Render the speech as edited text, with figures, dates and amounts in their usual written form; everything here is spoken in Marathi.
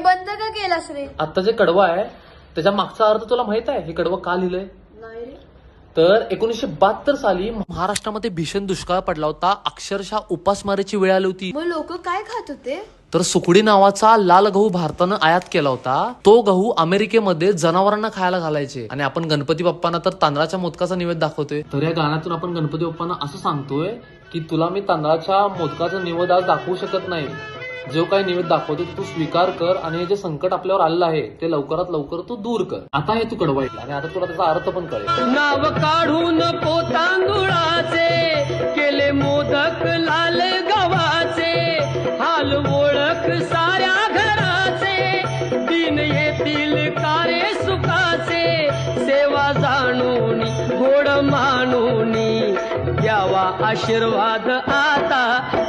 बंद का केलास रे? आता जे कडवं आहे त्याच्या मागचा अर्थ तुला माहित आहे? हे कडवं का लिहिलंय? नाही रे. तर 1972 साली महाराष्ट्रामध्ये भीषण दुष्काळ पडला होता. अक्षरशः उपासमारीची वेळ आली होती. मग लोक काय खात होते? तर सुकडी नावाचा लाल गहू भारतानं आयात केला होता. तो गहू अमेरिकेमध्ये जनावरांना खायला घालायचे. आणि आपण गणपती बाप्पांना तर तांदळाच्या मोदकाचा निवेद दाखवतोय. तर या गाण्यातून आपण गणपती बाप्पांना असं सांगतोय की तुला मी तांदळाच्या मोदकाचा निवेद आज दाखवू शकत नाही. जो काही निवेद दाखवते तू स्वीकार कर आणि हे जे संकट आपल्यावर आलेलं आहे ते लवकरात लवकर तू दूर कर. आता हे तू कडवं ऐकलं आणि आता तुला त्याचा अर्थ पण कळेल. नाव काढून पोतांदुळाचे केले मोदक लाल गव्हाचे, हाल ओळख साऱ्या घराचे, दिन येतील कारे सुखाचे, सेवा जाणून गोड मानून द्यावा आशीर्वाद